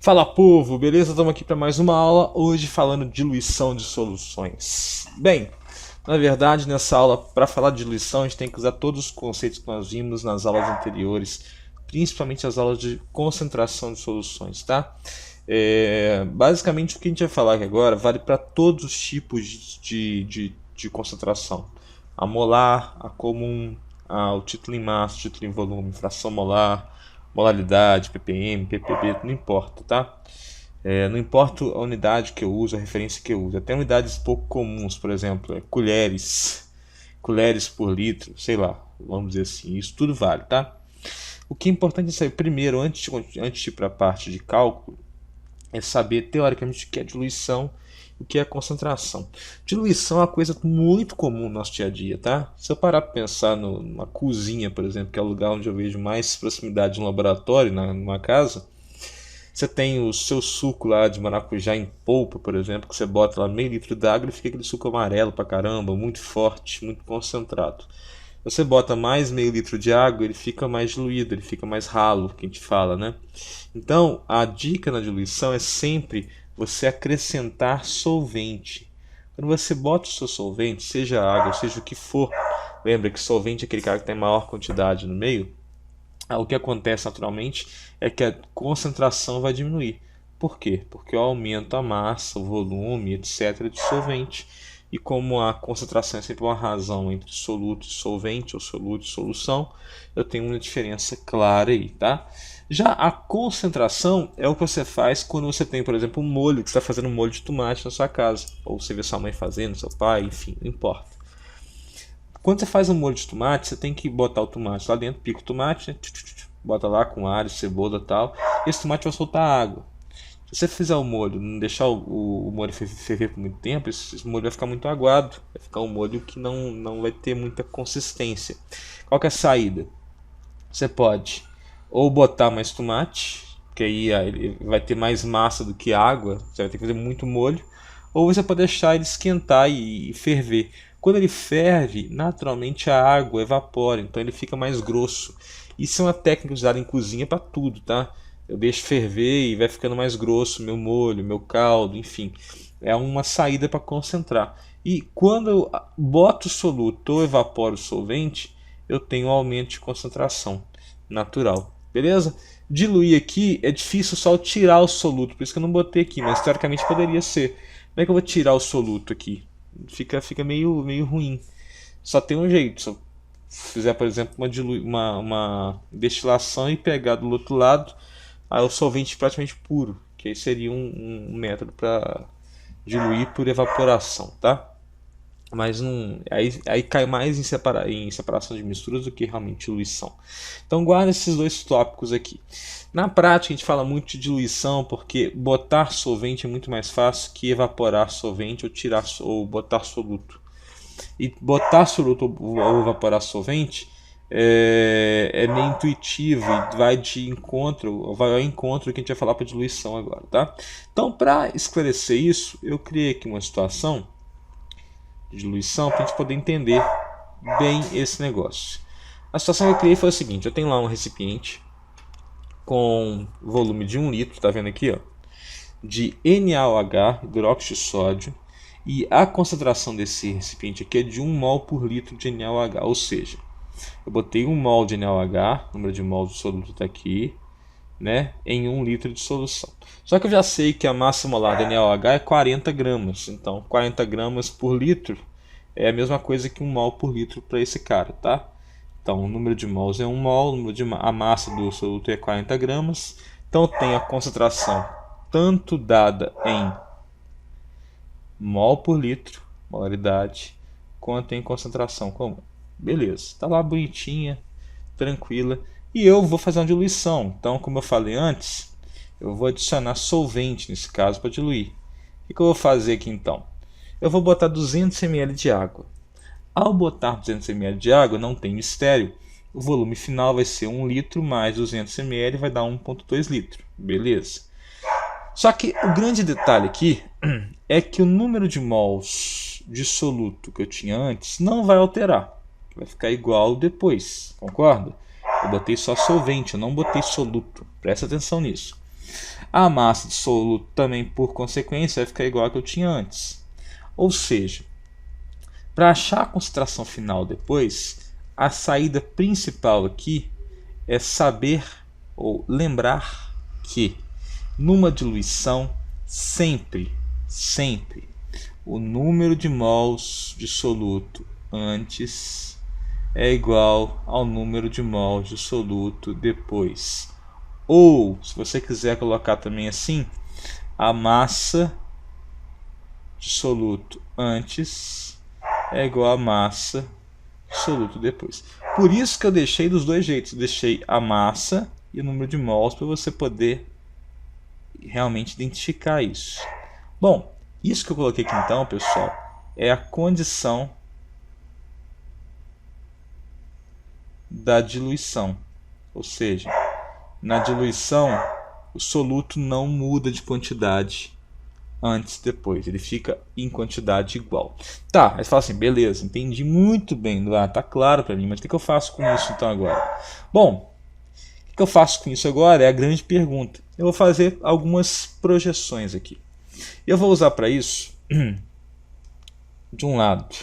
Fala povo, beleza? Estamos aqui para mais uma aula, hoje falando de diluição de soluções. Bem, na verdade nessa aula, para falar de diluição, a gente tem que usar todos os conceitos que nós vimos nas aulas anteriores, principalmente as aulas de concentração de soluções, tá? Basicamente o que a gente vai falar aqui agora vale para todos os tipos de concentração. A molar, a comum, o título em massa, o título em volume, fração molar, molaridade, ppm, ppb, não importa, tá? Não importa a unidade que eu uso, a referência que eu uso. Até unidades pouco comuns, por exemplo, colheres por litro, sei lá, vamos dizer assim, isso tudo vale, tá? O que é importante saber primeiro, antes de ir para a parte de cálculo, é saber teoricamente o que é diluição e o que é concentração. Diluição é uma coisa muito comum no nosso dia a dia, tá? Se eu parar para pensar numa cozinha, por exemplo, que é o lugar onde eu vejo mais proximidade de um laboratório, numa casa, você tem o seu suco lá de maracujá em polpa, por exemplo, que você bota lá meio litro d'água e fica aquele suco amarelo pra caramba, muito forte, muito concentrado. Você bota mais meio litro de água, ele fica mais diluído, ele fica mais ralo, que a gente fala, né? Então, a dica na diluição é sempre você acrescentar solvente. Quando você bota o seu solvente, seja água, seja o que for, lembra que solvente é aquele cara que tem maior quantidade no meio, o que acontece naturalmente é que a concentração vai diminuir. Por quê? Porque eu aumento a massa, o volume, etc. de solvente. E como a concentração é sempre uma razão entre soluto e solvente, ou soluto e solução, eu tenho uma diferença clara aí, tá? Já a concentração é o que você faz quando você tem, por exemplo, um molho, que você está fazendo um molho de tomate na sua casa. Ou você vê sua mãe fazendo, seu pai, enfim, não importa. Quando você faz um molho de tomate, você tem que botar o tomate lá dentro, pica o tomate, né? Bota lá com alho, cebola e tal. E esse tomate vai soltar água. Se você fizer o molho, não deixar o molho ferver por muito tempo, esse molho vai ficar muito aguado. Vai ficar um molho que não vai ter muita consistência. Qual que é a saída? Você pode ou botar mais tomate, que aí ele vai ter mais massa do que água, você vai ter que fazer muito molho. Ou você pode deixar ele esquentar e ferver. Quando ele ferve, naturalmente a água evapora, então ele fica mais grosso. Isso é uma técnica usada em cozinha para tudo, tá? Eu deixo ferver e vai ficando mais grosso meu molho, meu caldo, enfim. É uma saída para concentrar. E quando eu boto o soluto ou evaporo o solvente, eu tenho um aumento de concentração natural. Beleza? Diluir aqui é difícil só tirar o soluto, por isso que eu não botei aqui, mas teoricamente poderia ser. Como é que eu vou tirar o soluto aqui? Fica meio ruim. Só tem um jeito. Se eu fizer, por exemplo, uma destilação e pegar do outro lado, aí o solvente praticamente puro, que aí seria um método para diluir por evaporação, tá? Mas não, aí cai mais em separação de misturas do que realmente diluição. Então guarda esses dois tópicos aqui. Na prática a gente fala muito de diluição porque botar solvente é muito mais fácil que evaporar solvente ou botar soluto. E botar soluto ou evaporar solvente é meio intuitivo e vai ao encontro que a gente vai falar para diluição agora, tá? Então para esclarecer isso, eu criei aqui uma situação de diluição para a gente poder entender bem esse negócio. A situação que eu criei foi a seguinte: eu tenho lá um recipiente com volume de 1 litro, tá vendo aqui, ó, de NaOH, hidróxido de sódio, e a concentração desse recipiente aqui é de 1 mol por litro de NaOH, ou seja, eu botei 1 mol de NaOH, o número de mols do soluto está aqui, né, em 1 litro de solução. Só que eu já sei que a massa molar da NaOH é 40 gramas, então 40 gramas por litro é a mesma coisa que 1 mol por litro para esse cara, tá? Então o número de mols é 1 mol, a massa do soluto é 40 gramas, então eu tenho a concentração tanto dada em mol por litro, molaridade, quanto em concentração comum. Beleza, tá lá bonitinha, tranquila. E eu vou fazer uma diluição. Então, como eu falei antes, eu vou adicionar solvente nesse caso para diluir. O que eu vou fazer aqui então? Eu vou botar 200 ml de água. Ao botar 200 ml de água, não tem mistério. O volume final vai ser 1 litro mais 200 ml, vai dar 1,2 litro. Beleza. Só que o grande detalhe aqui é que o número de mols de soluto que eu tinha antes não vai alterar. Vai ficar igual depois, concorda? Eu botei só solvente, eu não botei soluto. Presta atenção nisso. A massa de soluto também, por consequência, vai ficar igual a que eu tinha antes. Ou seja, para achar a concentração final depois, a saída principal aqui é saber ou lembrar que numa diluição sempre o número de mols de soluto antes é igual ao número de mols de soluto depois. Ou, se você quiser colocar também assim, a massa de soluto antes é igual a massa de soluto depois. Por isso que eu deixei dos dois jeitos. Deixei a massa e o número de mols para você poder realmente identificar isso. Bom, isso que eu coloquei aqui então, pessoal, é a condição da diluição. Ou seja, na diluição o soluto não muda de quantidade antes e depois, ele fica em quantidade igual. Tá, aí você fala assim, beleza, entendi muito bem, tá claro para mim, mas o que eu faço com isso então agora? Bom, o que eu faço com isso agora é a grande pergunta. Eu vou fazer algumas projeções aqui. Eu vou usar para isso, de um lado,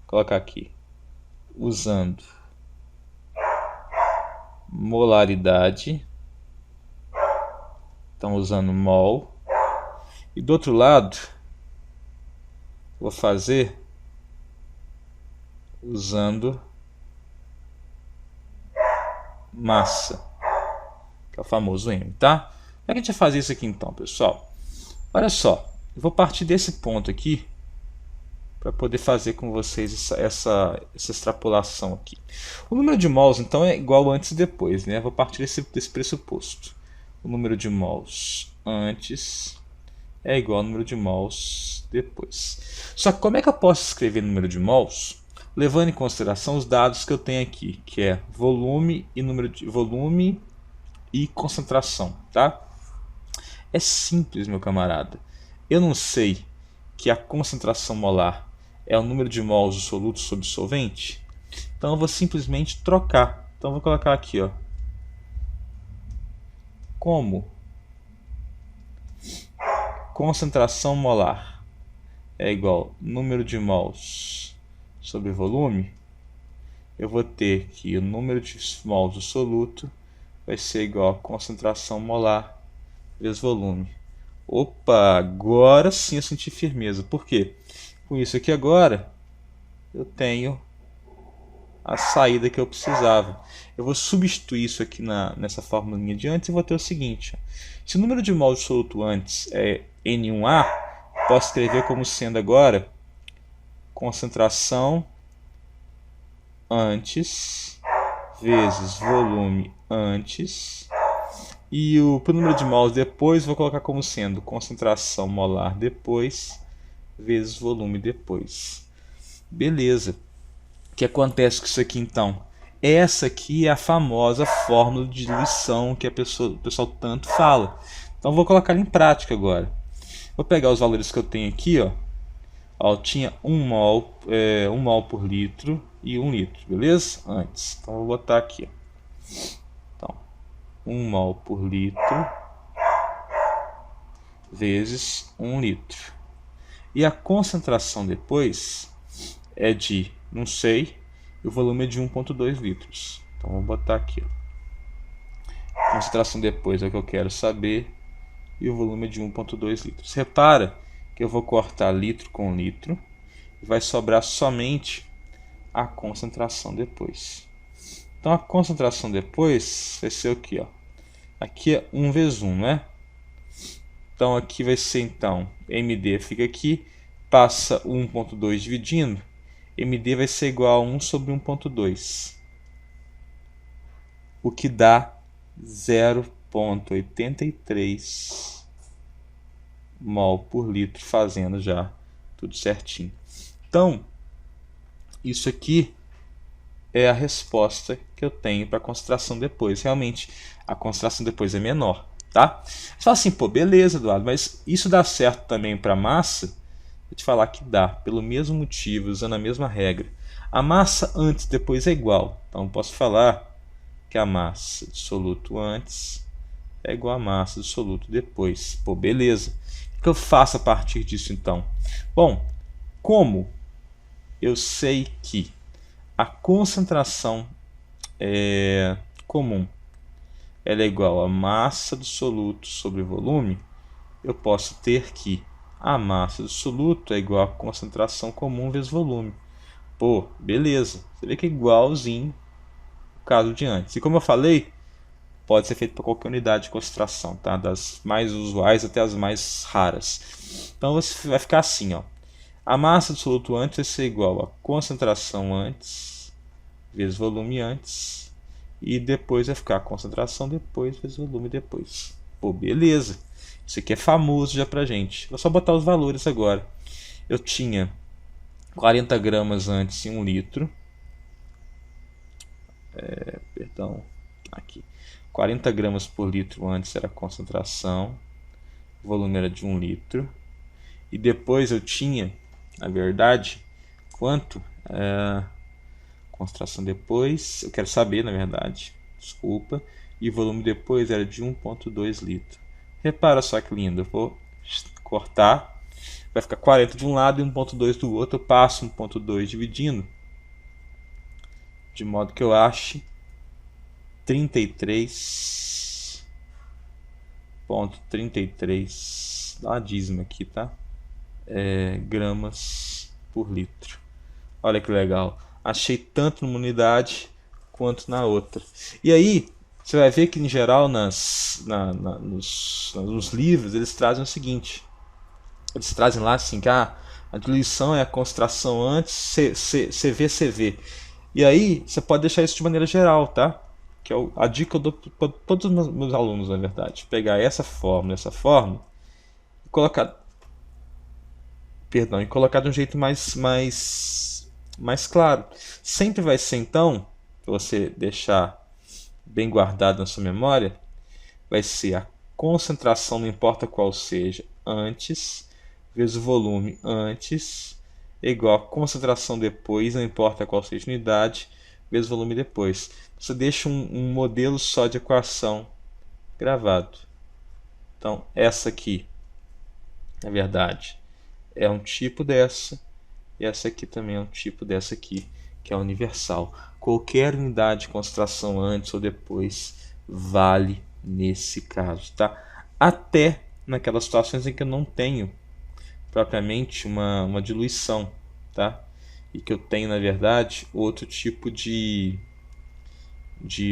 colocar aqui, usando molaridade, então usando mol, e do outro lado vou fazer usando massa, que é o famoso M, tá? Como é que a gente vai fazer isso aqui então, pessoal? Olha só, eu vou partir desse ponto aqui para poder fazer com vocês essa extrapolação aqui. O número de mols então é igual antes e depois, né? Eu vou partir desse pressuposto. O número de mols antes é igual ao número de mols depois. Só que como é que eu posso escrever número de mols levando em consideração os dados que eu tenho aqui, que é volume e número de volume e concentração, tá? É simples, meu camarada. Eu não sei que a concentração molar é o número de mols do soluto sobre solvente, então eu vou simplesmente trocar. Então eu vou colocar aqui, ó, como concentração molar é igual número de mols sobre volume, eu vou ter que o número de mols do soluto vai ser igual a concentração molar vezes volume. Opa, agora sim eu senti firmeza. Por quê? Com isso aqui agora eu tenho a saída que eu precisava. Eu vou substituir isso aqui nessa fórmula de antes e vou ter o seguinte. Ó. Se o número de mols de soluto antes é N1A, posso escrever como sendo agora concentração antes vezes volume antes. E para o número de mols depois, vou colocar como sendo concentração molar depois vezes volume depois. Beleza. O que acontece com isso aqui então? Essa aqui é a famosa fórmula de diluição que o pessoal tanto fala. Então vou colocar em prática agora. Vou pegar os valores que eu tenho aqui, ó. Eu tinha 1 mol por litro e 1 litro, beleza? Antes. Então vou botar aqui, ó. Então, 1 mol por litro vezes 1 litro. E a concentração depois é de, não sei, e o volume é de 1,2 litros. Então vou botar aqui, ó. Concentração depois é o que eu quero saber e o volume é de 1,2 litros. Repara que eu vou cortar litro com litro e vai sobrar somente a concentração depois. Então a concentração depois vai ser o que, ó? Aqui é 1 vezes 1, né? Então aqui vai ser então MD fica aqui, passa 1,2 dividindo, MD vai ser igual a 1 sobre 1,2, o que dá 0,83 mol por litro, fazendo já tudo certinho. Então, isso aqui é a resposta que eu tenho para a concentração depois. Realmente, a concentração depois é menor, tá? Você fala assim, pô, beleza, Eduardo, mas isso dá certo também para a massa? Vou te falar que dá, pelo mesmo motivo, usando a mesma regra. A massa antes e depois é igual. Então, eu posso falar que a massa de soluto antes é igual a massa do soluto depois. Pô, beleza. O que eu faço a partir disso então? Bom, como eu sei que a concentração comum ela é igual a massa do soluto sobre volume, eu posso ter que a massa do soluto é igual a concentração comum vezes volume. Pô, beleza. Você vê que é igualzinho o caso de antes. E como eu falei, pode ser feito para qualquer unidade de concentração, tá? Das mais usuais até as mais raras. Então você vai ficar assim, ó. A massa do soluto antes vai ser igual a concentração antes vezes volume antes. E depois vai ficar a concentração depois vezes volume depois. Pô, beleza. Isso aqui é famoso já pra gente. Vou só botar os valores agora. Eu tinha 40 gramas antes em 1 litro. Perdão, aqui. 40 gramas por litro antes era a concentração. O volume era de 1 litro. E depois eu tinha, na verdade, quanto? Concentração depois, eu quero saber, na verdade, desculpa. E o volume depois era de 1,2 litros. Repara só que lindo, eu vou cortar. Vai ficar 40 de um lado e 1,2 do outro. Eu passo 1,2 dividindo, de modo que eu ache 33,33, dá uma dízima aqui, tá? Gramas por litro. Olha que legal. Achei tanto numa unidade quanto na outra. E aí, você vai ver que em geral nos livros eles trazem o seguinte. Eles trazem lá assim que a diluição é a concentração antes CV. E aí você pode deixar isso de maneira geral, tá? Que é a dica que eu dou para todos os meus alunos, na verdade. Pegar essa fórmula e colocar, e colocar de um jeito mais claro. Sempre vai ser então, para você deixar bem guardado na sua memória, vai ser a concentração, não importa qual seja, antes vezes o volume antes é igual a concentração depois, não importa qual seja a unidade, vezes o volume depois. Você deixa um modelo só de equação gravado. Então, essa aqui, na verdade, é um tipo dessa, e essa aqui também é um tipo dessa aqui, que é universal. Qualquer unidade de concentração antes ou depois vale nesse caso, tá? Até naquelas situações em que eu não tenho propriamente uma diluição, tá? E que eu tenho, na verdade, outro tipo de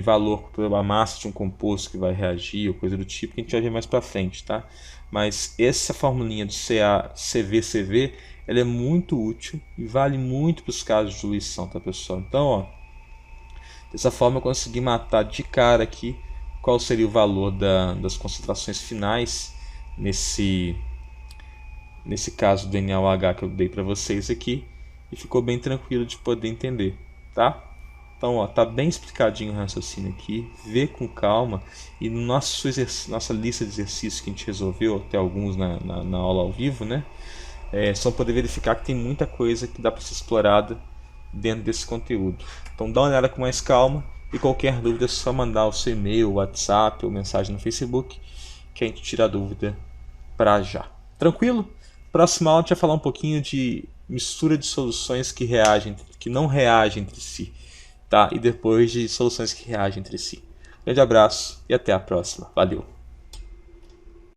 valor pela massa de um composto que vai reagir, ou coisa do tipo, que a gente vai ver mais para frente, tá? Mas essa formulinha do CV, ela é muito útil e vale muito para os casos de diluição, tá, pessoal? Então, ó, dessa forma eu consegui matar de cara aqui qual seria o valor das concentrações finais nesse caso do NaOH que eu dei para vocês aqui, e ficou bem tranquilo de poder entender, tá? Então, ó, tá bem explicadinho o raciocínio aqui, vê com calma, e no nossa lista de exercícios que a gente resolveu, até alguns na aula ao vivo, né? Só poder verificar que tem muita coisa que dá para ser explorada dentro desse conteúdo. Então dá uma olhada com mais calma, e qualquer dúvida é só mandar o seu e-mail, WhatsApp ou mensagem no Facebook, que a gente tira a dúvida para já. Tranquilo? Próxima aula a gente vai falar um pouquinho de mistura de soluções que não reagem entre si, tá? E depois de soluções que reagem entre si. Grande abraço e até a próxima. Valeu!